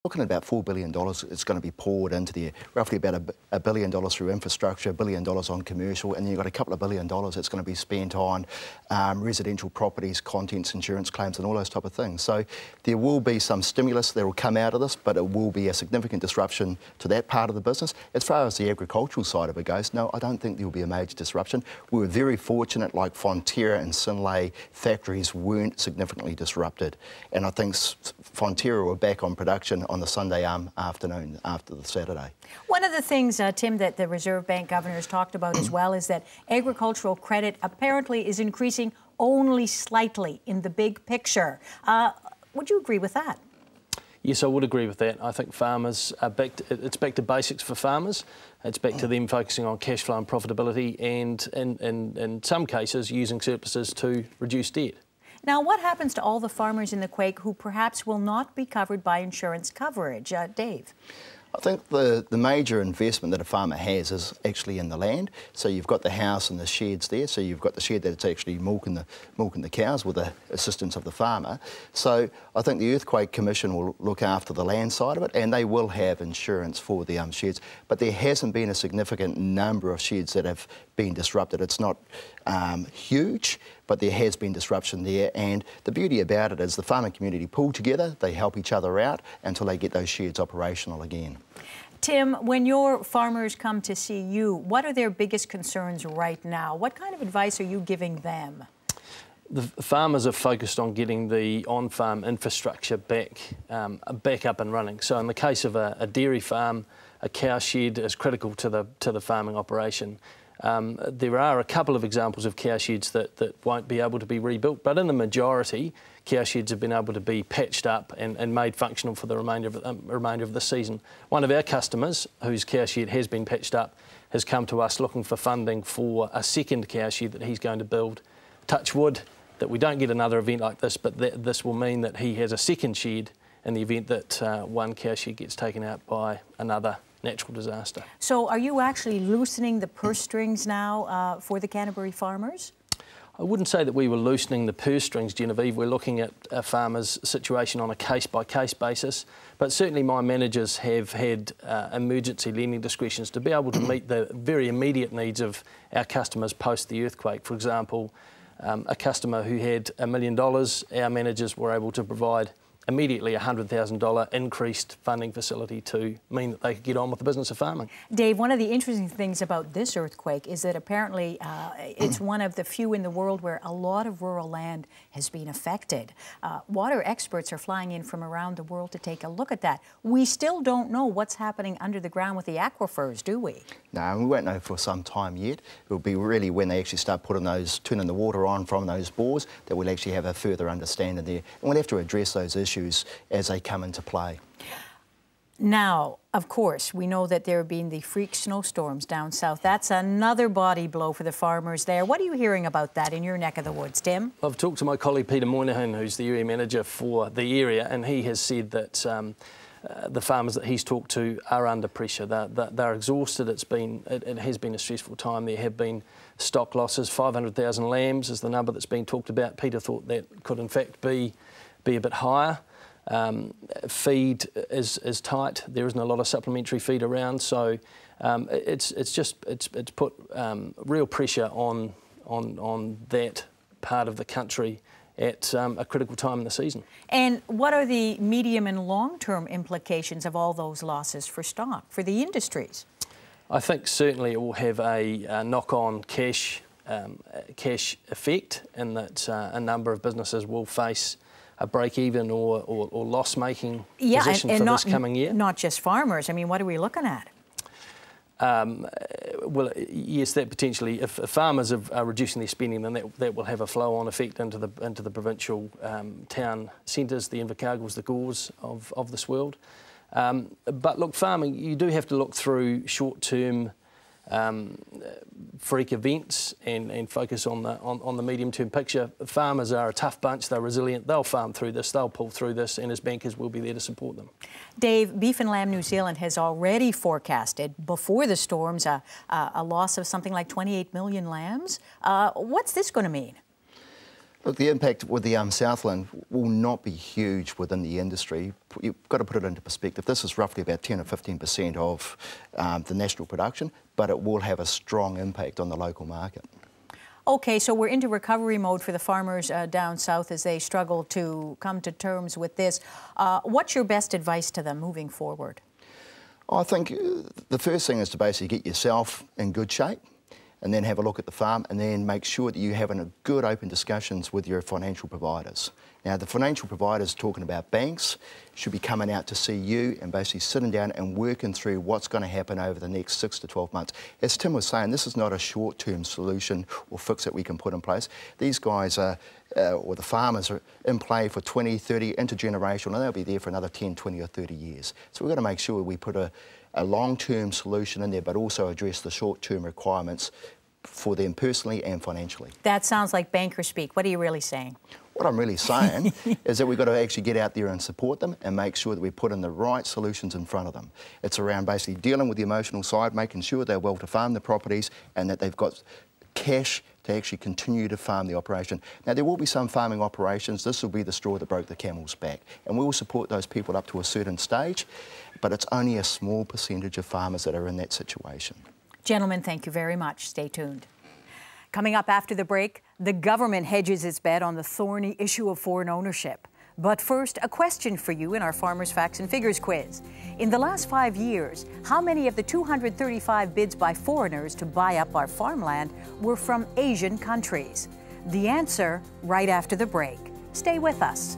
Looking at about $4 billion it's going to be poured into there, roughly about $1 billion through infrastructure, $1 billion on commercial, and then you've got a couple of $1 billion that's going to be spent on residential properties, contents, insurance claims and all those type of things. So there will be some stimulus that will come out of this, but it will be a significant disruption to that part of the business. As far as the agricultural side of it goes, no, I don't think there will be a major disruption. We were very fortunate, like Fonterra and Synlait factories weren't significantly disrupted, and I think Fonterra were back on production on the Sunday afternoon after the Saturday. One of the things, Tim, that the Reserve Bank governor has talked about as well is that agricultural credit apparently is increasing only slightly in the big picture. Would you agree with that? Yes, I would agree with that. I think farmers are it's back to basics for farmers. It's back to them focusing on cash flow and profitability and in some cases using surpluses to reduce debt. Now, what happens to all the farmers in the quake who perhaps will not be covered by insurance coverage? Dave? I think the major investment that a farmer has is actually in the land. So you've got the house and the sheds there. So you've got the shed that's actually milking the cows with the assistance of the farmer. So I think the Earthquake Commission will look after the land side of it, and they will have insurance for the sheds. But there hasn't been a significant number of sheds that have been disrupted. It's not huge, but there has been disruption there. And the beauty about it is the farming community pull together, they help each other out until they get those sheds operational again. Tim, when your farmers come to see you, what are their biggest concerns right now? What kind of advice are you giving them? The farmers are focused on getting the on-farm infrastructure back up and running. So in the case of a dairy farm, a cow shed is critical to the farming operation. There are a couple of examples of cow sheds that won't be able to be rebuilt, but in the majority, cow sheds have been able to be patched up and made functional for the remainder of the season. One of our customers, whose cow shed has been patched up, has come to us looking for funding for a second cow shed that he's going to build. Touch wood that we don't get another event like this, but this will mean that he has a second shed in the event that one cow shed gets taken out by another natural disaster. So are you actually loosening the purse strings now for the Canterbury farmers? I wouldn't say that we were loosening the purse strings, Genevieve. We're looking at a farmer's situation on a case-by-case basis, but certainly my managers have had emergency lending discretions to be able to meet the very immediate needs of our customers post the earthquake. For example, a customer who had $1 million, our managers were able to provide immediately a $100,000 increased funding facility to mean that they could get on with the business of farming. Dave, one of the interesting things about this earthquake is that apparently it's one of the few in the world where a lot of rural land has been affected. Water experts are flying in from around the world to take a look at that. We still don't know what's happening under the ground with the aquifers, do we? No, we won't know for some time yet. It'll be really when they actually start turning the water on from those bores that we'll actually have a further understanding there. And we'll have to address those issues as they come into play. Now, of course, we know that there have been the freak snowstorms down south. That's another body blow for the farmers there. What are you hearing about that in your neck of the woods, Tim? I've talked to my colleague Peter Moynihan, who's the area manager for the area, and he has said that the farmers that he's talked to are under pressure. They're exhausted. It has been a stressful time. There have been stock losses. 500,000 lambs is the number that's been talked about. Peter thought that could in fact be a bit higher. Feed is tight. There isn't a lot of supplementary feed around, so it's put real pressure on that part of the country at a critical time in the season. And what are the medium and long-term implications of all those losses for stock, for the industries? I think certainly it will have a knock-on cash effect, in that a number of businesses will face a break-even or loss-making position for this coming year. Not just farmers. I mean, what are we looking at? Well, yes, that potentially. If farmers are reducing their spending, then that will have a flow-on effect into the provincial town centres, the Invercargills, the Gores of this world. But look, farming, you do have to look through short-term freak events and focus on the medium-term picture. Farmers are a tough bunch. They're resilient. They'll farm through this. They'll pull through this, and as bankers, we'll be there to support them. Dave, Beef and Lamb New Zealand has already forecasted before the storms a loss of something like 28 million lambs. What's this going to mean? Look, the impact with the Southland will not be huge within the industry. You've got to put it into perspective. This is roughly about 10 or 15% of the national production, but it will have a strong impact on the local market. Okay, so we're into recovery mode for the farmers down south as they struggle to come to terms with this. What's your best advice to them moving forward? I think the first thing is to basically get yourself in good shape, and then have a look at the farm, and then make sure that you're having a good open discussions with your financial providers. Now, the financial providers, talking about banks, should be coming out to see you and basically sitting down and working through what's going to happen over the next 6 to 12 months. As Tim was saying, this is not a short-term solution or fix that we can put in place. These guys are, or the farmers are in play for 20, 30, intergenerational, and they'll be there for another 10, 20 or 30 years. So we've got to make sure we put a long-term solution in there, but also address the short-term requirements for them personally and financially. That sounds like banker speak. What are you really saying? What I'm really saying is that we've got to actually get out there and support them and make sure that we put in the right solutions in front of them. It's around basically dealing with the emotional side, making sure they're well to farm the properties and that they've got cash to actually continue to farm the operation. Now, there will be some farming operations. This will be the straw that broke the camel's back, and we will support those people up to a certain stage, but it's only a small percentage of farmers that are in that situation. Gentlemen, thank you very much. Stay tuned. Coming up after the break, the government hedges its bet on the thorny issue of foreign ownership. But first, a question for you in our Farmers Facts and Figures quiz. In the last 5 years, how many of the 235 bids by foreigners to buy up our farmland were from Asian countries? The answer right after the break. Stay with us.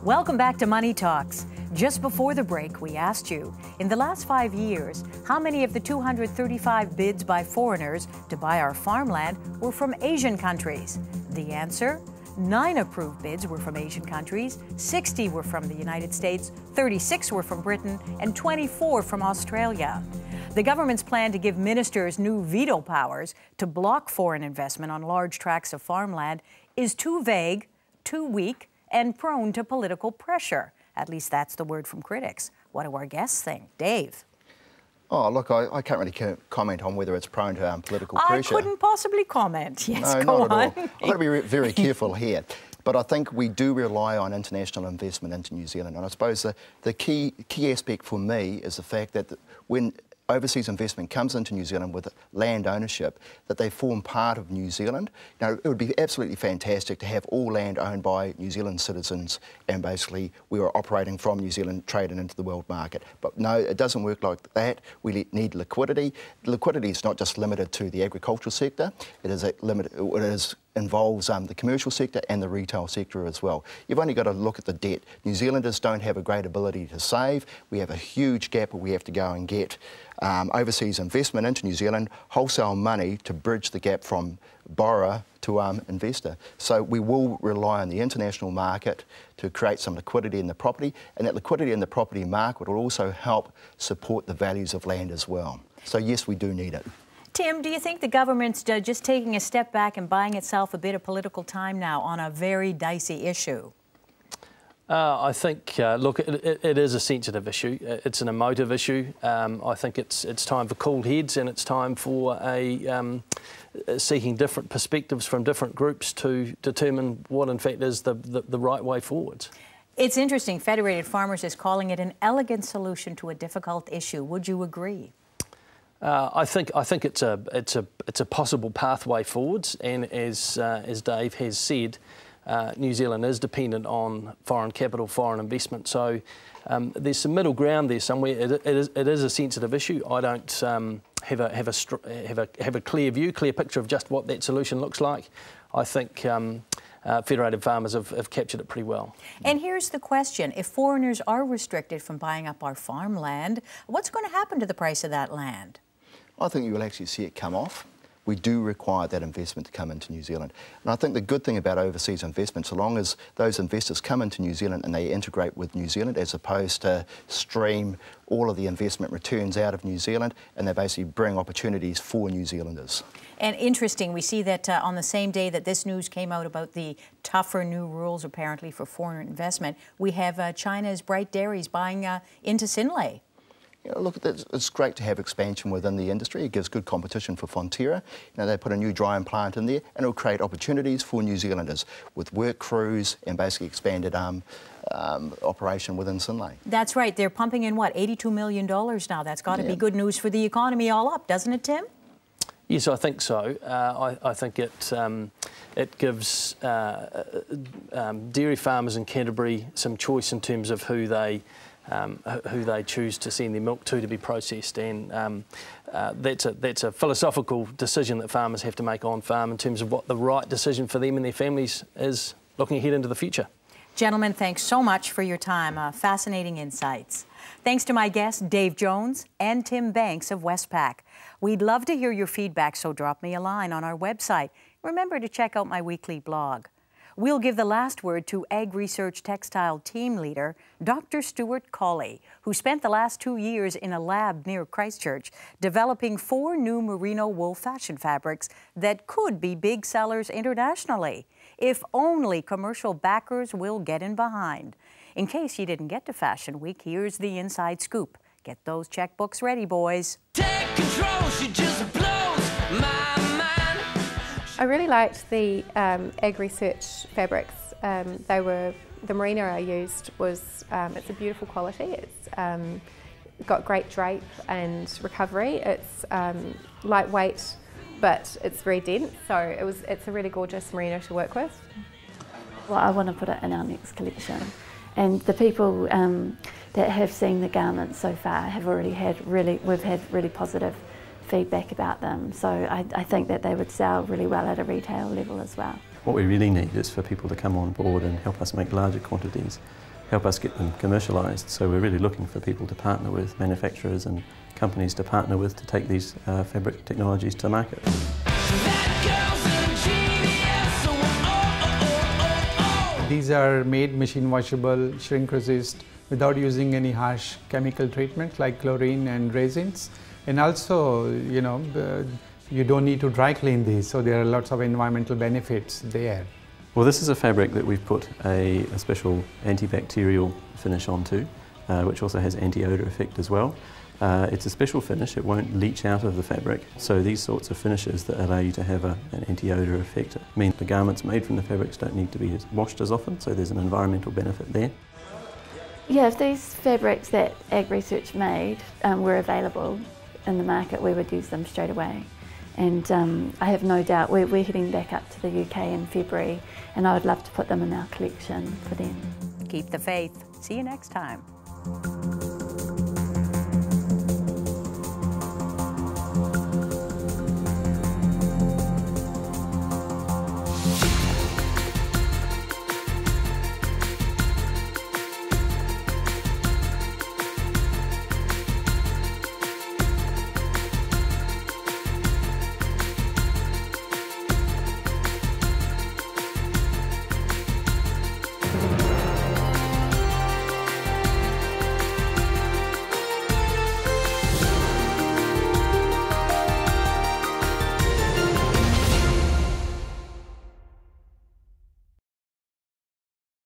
Welcome back to Money Talks. Just before the break, we asked you, in the last 5 years, how many of the 235 bids by foreigners to buy our farmland were from Asian countries? The answer? 9 approved bids were from Asian countries, 60 were from the United States, 36 were from Britain, and 24 from Australia. The government's plan to give ministers new veto powers to block foreign investment on large tracts of farmland is too vague, too weak, and prone to political pressure. At least that's the word from critics. What do our guests think? Dave? Oh, look, I can't really comment on whether it's prone to political pressure. I couldn't possibly comment. Yes, no, go not on. at all. I've got to be very careful here. But I think we do rely on international investment into New Zealand. And I suppose the key aspect for me is the fact that when overseas investment comes into New Zealand with land ownership, that they form part of New Zealand. Now, it would be absolutely fantastic to have all land owned by New Zealand citizens and basically we are operating from New Zealand, trading into the world market. But no, it doesn't work like that. We need liquidity. Liquidity is not just limited to the agricultural sector. It involves the commercial sector and the retail sector as well. You've only got to look at the debt. New Zealanders don't have a great ability to save. We have a huge gap where we have to go and get overseas investment into New Zealand, wholesale money to bridge the gap from borrower to investor. So we will rely on the international market to create some liquidity in the property, and that liquidity in the property market will also help support the values of land as well. So yes, we do need it. Tim, do you think the government's just taking a step back and buying itself a bit of political time now on a very dicey issue? I think, look, it is a sensitive issue. It's an emotive issue. I think it's time for cool heads, and it's time for seeking different perspectives from different groups to determine what, in fact, is the right way forward. It's interesting. Federated Farmers is calling it an elegant solution to a difficult issue. Would you agree? I think it's a possible pathway forwards, and as Dave has said, New Zealand is dependent on foreign capital, foreign investment. So there's some middle ground there somewhere. It is a sensitive issue. I don't have a clear view, clear picture of just what that solution looks like. I think Federated Farmers have captured it pretty well. And here's the question: if foreigners are restricted from buying up our farmland, what's going to happen to the price of that land? I think you will actually see it come off. we do require that investment to come into New Zealand. And I think the good thing about overseas investment, so long as those investors come into New Zealand and they integrate with New Zealand as opposed to stream all of the investment returns out of New Zealand, and they basically bring opportunities for New Zealanders. And interesting, we see that on the same day that this news came out about the tougher new rules apparently for foreign investment, we have China's Bright Dairies buying into Synlait. You know, look, it's great to have expansion within the industry. It gives good competition for Fonterra. You know, they put a new drying plant in there, and it'll create opportunities for New Zealanders with work crews and basically expanded operation within Synlait. That's right. They're pumping in, what, $82 million now. That's got to be good news for the economy all up, doesn't it, Tim? Yes, I think so. I think it gives dairy farmers in Canterbury some choice in terms of who they choose to send their milk to be processed, and that's a philosophical decision that farmers have to make on farm in terms of what the right decision for them and their families is looking ahead into the future. Gentlemen, thanks so much for your time. Fascinating insights. Thanks to my guests, Dave Jones and Tim Banks of Westpac. We'd love to hear your feedback, so drop me a line on our website. Remember to check out my weekly blog. We'll give the last word to Ag Research Textile Team Leader, Dr. Stuart Colley, who spent the last 2 years in a lab near Christchurch developing 4 new merino wool fashion fabrics that could be big sellers internationally, if only commercial backers will get in behind. In case you didn't get to Fashion Week, here's the inside scoop. Get those checkbooks ready, boys. Take control, she just blows my mind. I really liked the Ag Research fabrics. The merino I used was, it's a beautiful quality. It's got great drape and recovery. It's lightweight, but it's very dense, so it's a really gorgeous merino to work with. Well, I want to put it in our next collection, and the people that have seen the garments so far have already had we've had really positive feedback about them, so I think that they would sell really well at a retail level as well. What we really need is for people to come on board and help us make larger quantities, help us get them commercialised, so we're really looking for people to partner with, manufacturers and companies to partner with to take these fabric technologies to market. These are made machine washable, shrink resist, without using any harsh chemical treatment like chlorine and resins. And also, you know, you don't need to dry clean these, so there are lots of environmental benefits there. Well, this is a fabric that we've put a special antibacterial finish onto, which also has anti-odour effect as well. It's a special finish, it won't leach out of the fabric, so these sorts of finishes that allow you to have an anti-odour effect mean the garments made from the fabrics don't need to be washed as often, so there's an environmental benefit there. Yeah, if these fabrics that Ag Research made were available in the market, we would use them straight away. And I have no doubt we're heading back up to the UK in February, and I would love to put them in our collection for them. Keep the faith. See you next time.